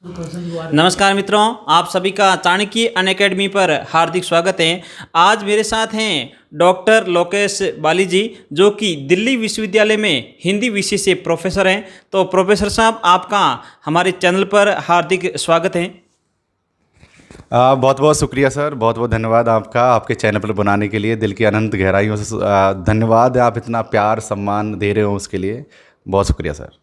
नमस्कार मित्रों, आप सभी का चाणक्य अनअकैडमी पर हार्दिक स्वागत है। आज मेरे साथ हैं डॉक्टर लोकेश बाली जी, जो कि दिल्ली विश्वविद्यालय में हिंदी विषय से प्रोफेसर हैं। तो प्रोफेसर साहब, आपका हमारे चैनल पर हार्दिक स्वागत है। बहुत बहुत शुक्रिया सर, बहुत बहुत धन्यवाद आपका, आपके चैनल पर बनाने के लिए दिल की अनंत गहराइयों से धन्यवाद। आप इतना प्यार सम्मान दे रहे हो उसके लिए बहुत शुक्रिया सर।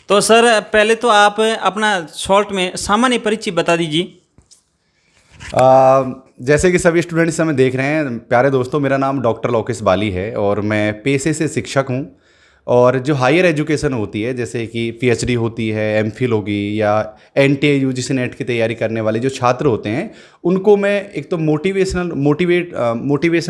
तो सर, पहले तो आप अपना शॉर्ट में सामान्य परिचय बता दीजिए। जैसे कि सभी स्टूडेंट्स इस समय देख रहे हैं, प्यारे दोस्तों, मेरा नाम डॉक्टर लोकेश बाली है और मैं पेशे से शिक्षक हूँ। और जो हायर एजुकेशन होती है, जैसे कि पीएचडी होती है, एमफिल होगी, या एनटीए यूजीसी नेट की तैयारी करने वाले जो छात्र होते हैं, उनको मैं एक तो मोटिवेशनल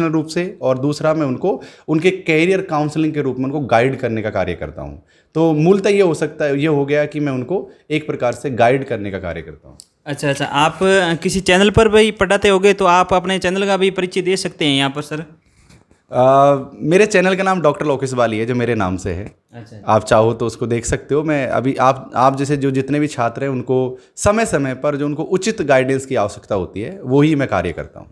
रूप से, और दूसरा मैं उनको उनके कैरियर काउंसलिंग के रूप में उनको गाइड करने का कार्य करता हूँ। तो मूलतः ये हो सकता है, ये हो गया कि मैं उनको एक प्रकार से गाइड करने का कार्य करता हूँ। अच्छा, आप किसी चैनल पर भी पढ़ाते होगे, तो आप अपने चैनल का भी परिचय दे सकते हैं यहाँ पर सर। मेरे चैनल का नाम डॉक्टर लोकेश बाली है, जो मेरे नाम से है। अच्छा, आप चाहो तो उसको देख सकते हो। मैं अभी आप जैसे जो जितने भी छात्र हैं, उनको समय समय पर जो उनको उचित गाइडेंस की आवश्यकता होती है, वो ही मैं कार्य करता हूँ।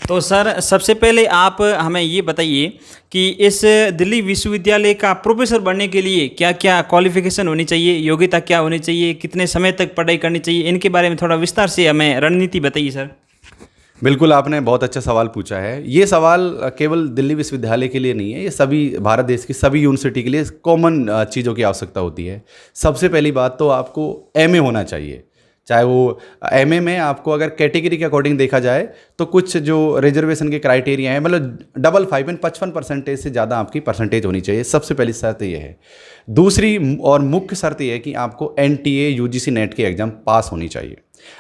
तो सर, सबसे पहले आप हमें ये बताइए कि इस दिल्ली विश्वविद्यालय का प्रोफेसर बनने के लिए क्या क्या क्वालिफिकेशन होनी चाहिए, योग्यता क्या होनी चाहिए, कितने समय तक पढ़ाई करनी चाहिए, इनके बारे में थोड़ा विस्तार से हमें रणनीति बताइए सर। बिल्कुल, आपने बहुत अच्छा सवाल पूछा है। ये सवाल केवल दिल्ली विश्वविद्यालय के लिए नहीं है, ये सभी भारत देश की सभी यूनिवर्सिटी के लिए कॉमन चीज़ों की आवश्यकता होती है। सबसे पहली बात तो आपको एमए होना चाहिए। चाहे वो एमए में आपको अगर कैटेगरी के अकॉर्डिंग देखा जाए तो कुछ जो रिजर्वेशन के क्राइटेरिया हैं, मतलब 55% से ज़्यादा आपकी परसेंटेज होनी चाहिए। सबसे पहली शर्त ये है। दूसरी और मुख्य शर्त यह है कि आपको एनटीए यूजीसी नेट की एग्ज़ाम पास होनी चाहिए।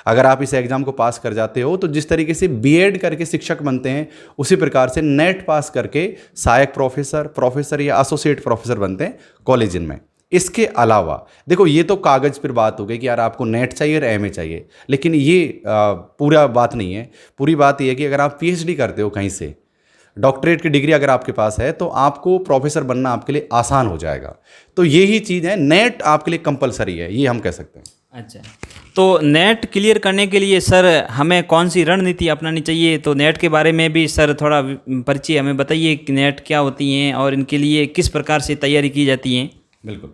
अगर आप इस एग्ज़ाम को पास कर जाते हो, तो जिस तरीके से बीएड करके शिक्षक बनते हैं, उसी प्रकार से नेट पास करके सहायक प्रोफेसर या एसोसिएट प्रोफेसर बनते हैं कॉलेज में। इसके अलावा देखो, ये तो कागज़ पर बात हो गई कि यार आपको नेट चाहिए और एमए चाहिए, लेकिन ये पूरा बात नहीं है। पूरी बात ये है कि अगर आप पीएचडी करते हो कहीं से, डॉक्टरेट की डिग्री अगर आपके पास है, तो आपको प्रोफेसर बनना आपके लिए आसान हो जाएगा। तो यही चीज़ है, नेट आपके लिए कंपलसरी है, ये हम कह सकते हैं। अच्छा, तो नेट क्लियर करने के लिए सर हमें कौन सी रणनीति अपनानी चाहिए? तो नेट के बारे में भी सर थोड़ा परिचय हमें बताइए कि नेट क्या होती हैं और इनके लिए किस प्रकार से तैयारी की जाती है। बिल्कुल,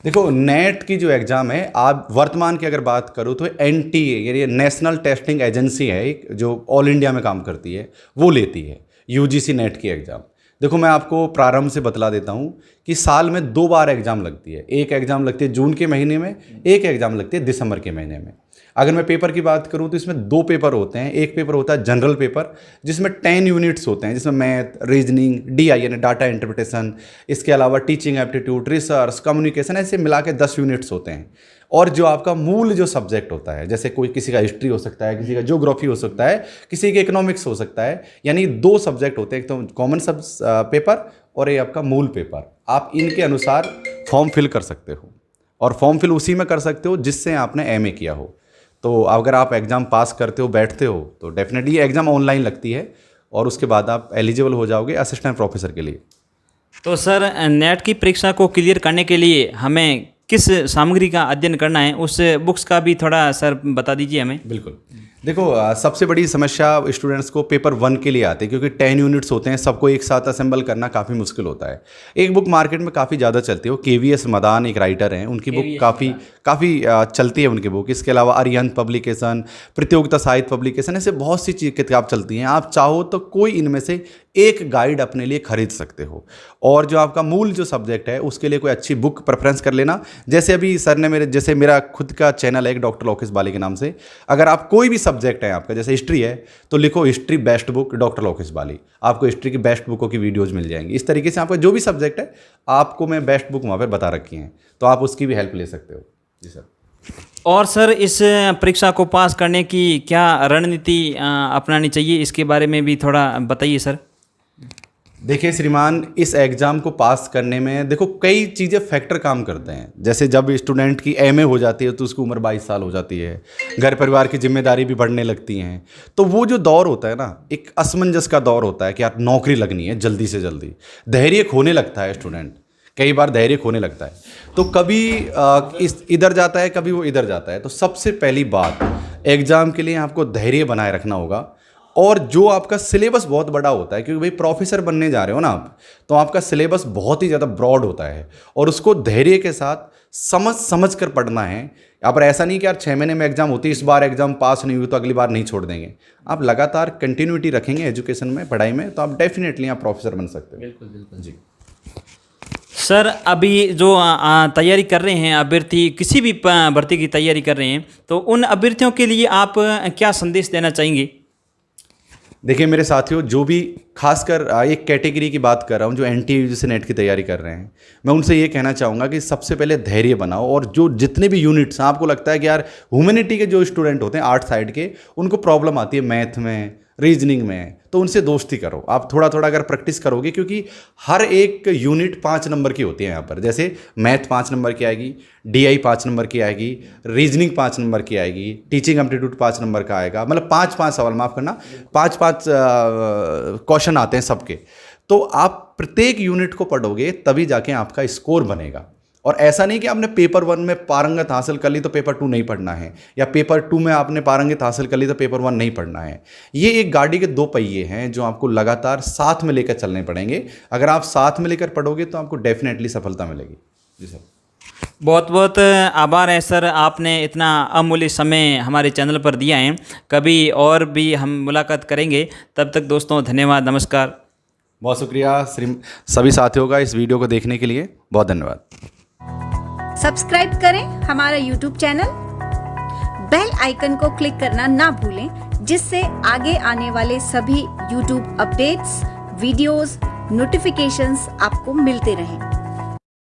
देखो, नेट की जो एग्ज़ाम है, आप वर्तमान की अगर बात करो तो एनटीए यानी नेशनल टेस्टिंग एजेंसी है, एक जो ऑल इंडिया में काम करती है, वो लेती है यूजीसी नेट की एग्ज़ाम। देखो, मैं आपको प्रारंभ से बतला देता हूँ कि साल में 2 बार एग्ज़ाम लगती है। एक एग्ज़ाम लगती है जून के महीने में, एक एग्ज़ाम लगती है दिसंबर के महीने में। अगर मैं पेपर की बात करूं तो इसमें 2 पेपर होते हैं। एक पेपर होता है जनरल पेपर, जिसमें 10 यूनिट्स होते हैं, जिसमें मैथ, रीजनिंग, डीआई यानी डाटा इंटरप्रिटेशन, इसके अलावा टीचिंग एप्टीट्यूड, रिसर्च, कम्युनिकेशन, ऐसे मिला के 10 यूनिट्स होते हैं। और जो आपका मूल जो सब्जेक्ट होता है, जैसे कोई किसी का हिस्ट्री हो सकता है, किसी का ज्योग्राफी हो सकता है, किसी का इकोनॉमिक्स हो सकता है, यानी 2 सब्जेक्ट होते हैं, एक तो कॉमन पेपर और ये आपका मूल पेपर। आप इनके अनुसार फॉर्म फिल कर सकते हो, और फॉर्म फिल उसी में कर सकते हो जिससे आपने एमए किया हो। तो अगर आप एग्ज़ाम पास करते हो, बैठते हो, तो डेफिनेटली एग्ज़ाम ऑनलाइन लगती है, और उसके बाद आप एलिजिबल हो जाओगे असिस्टेंट प्रोफेसर के लिए। तो सर, नेट की परीक्षा को क्लियर करने के लिए हमें किस सामग्री का अध्ययन करना है, उस बुक्स का भी थोड़ा सर बता दीजिए हमें। बिल्कुल, देखो, सबसे बड़ी समस्या स्टूडेंट्स को पेपर 1 के लिए आती है, क्योंकि 10 यूनिट्स होते हैं, सबको एक साथ असेंबल करना काफ़ी मुश्किल होता है। एक बुक मार्केट में काफ़ी ज़्यादा चलती है, वो केवीएस मदान एक राइटर हैं, उनकी बुक काफ़ी चलती है उनकी बुक। इसके अलावा अरिहंत पब्लिकेशन, प्रतियोगिता साहित्य पब्लिकेशन, ऐसे बहुत सी किताब चलती हैं। आप चाहो तो कोई इनमें से एक गाइड अपने लिए खरीद सकते हो, और जो आपका मूल जो सब्जेक्ट है उसके लिए कोई अच्छी बुक प्रेफरेंस कर लेना। जैसे अभी सर ने मेरा खुद का चैनल है एक डॉक्टर लोकेश बाली के नाम से, अगर आप कोई भी सब्जेक्ट है आपका, जैसे हिस्ट्री है, तो लिखो history best book doctor Lokesh Bali, आपको हिस्ट्री की बेस्ट बुकों की वीडियोज़ मिल जाएंगी। इस तरीके से आपका जो भी सब्जेक्ट है, आपको मैं बेस्ट बुक वहाँ पर बता रखी हैं, तो आप उसकी भी हेल्प ले सकते हो। जी सर। और सर, इस परीक्षा को पास करने की क्या रणनीति अपनानी चाहिए, इसके बारे में भी थोड़ा बताइए सर। देखिए श्रीमान, इस एग्ज़ाम को पास करने में देखो कई चीज़ें फैक्टर काम करते हैं। जैसे जब स्टूडेंट की एमए हो जाती है तो उसकी उम्र 22 साल हो जाती है, घर परिवार की जिम्मेदारी भी बढ़ने लगती हैं, तो वो जो दौर होता है ना, एक असमंजस का दौर होता है कि यार नौकरी लगनी है जल्दी से जल्दी, धैर्य खोने लगता है स्टूडेंट कई बार धैर्य खोने लगता है, तो कभी इधर जाता है, कभी वो इधर जाता है। तो सबसे पहली बात, एग्ज़ाम के लिए आपको धैर्य बनाए रखना होगा। और जो आपका सिलेबस बहुत बड़ा होता है, क्योंकि भाई प्रोफेसर बनने जा रहे हो ना आप, तो आपका सिलेबस बहुत ही ज़्यादा ब्रॉड होता है और उसको धैर्य के साथ समझ कर पढ़ना है। यहाँ पर ऐसा नहीं कि यार 6 महीने में एग्जाम होती है, इस बार एग्जाम पास नहीं हुई तो अगली बार नहीं छोड़ देंगे। आप लगातार कंटिन्यूटी रखेंगे एजुकेशन में, पढ़ाई में, तो आप डेफिनेटली आप प्रोफेसर बन सकते हैं। बिल्कुल बिल्कुल जी। सर अभी जो तैयारी कर रहे हैं अभ्यर्थी, किसी भी भर्ती की तैयारी कर रहे हैं, तो उन अभ्यर्थियों के लिए आप क्या संदेश देना चाहेंगे? देखिए मेरे साथियों, जो भी खासकर एक कैटेगरी की बात कर रहा हूँ जो NTA UGC नेट की तैयारी कर रहे हैं, मैं उनसे ये कहना चाहूँगा कि सबसे पहले धैर्य बनाओ। और जो जितने भी यूनिट्स हैं, आपको लगता है कि यार ह्यूमैनिटी के जो स्टूडेंट होते हैं, आर्ट साइड के, उनको प्रॉब्लम आती है मैथ में, रीजनिंग में, तो उनसे दोस्ती करो। आप थोड़ा थोड़ा अगर प्रैक्टिस करोगे, क्योंकि हर एक यूनिट 5 नंबर की होती है यहाँ पर। जैसे मैथ 5 नंबर की आएगी, DI 5 नंबर की आएगी, रीजनिंग 5 नंबर की आएगी, टीचिंग एप्टीट्यूड 5 नंबर का आएगा, मतलब 5-5 सवाल, माफ़ करना, 5-5 क्वेश्चन आते हैं सबके। तो आप प्रत्येक यूनिट को पढ़ोगे तभी जाके आपका स्कोर बनेगा। और ऐसा नहीं कि आपने पेपर 1 में पारंगत हासिल कर ली तो पेपर 2 नहीं पढ़ना है, या पेपर 2 में आपने पारंगत हासिल कर ली तो पेपर 1 नहीं पढ़ना है। ये एक गाड़ी के 2 पहिए हैं जो आपको लगातार साथ में लेकर चलने पड़ेंगे। अगर आप साथ में लेकर पढ़ोगे तो आपको डेफिनेटली सफलता मिलेगी। जी सर, बहुत बहुत आभार है सर, आपने इतना अमूल्य समय हमारे चैनल पर दिया है। कभी और भी हम मुलाकात करेंगे, तब तक दोस्तों धन्यवाद, नमस्कार। बहुत शुक्रिया सभी साथियों का इस वीडियो को देखने के लिए, बहुत धन्यवाद। सब्सक्राइब करें हमारा YouTube चैनल, बेल आइकन को क्लिक करना ना भूलें, जिससे आगे आने वाले सभी YouTube अपडेट्स, वीडियोस, नोटिफिकेशंस आपको मिलते रहें।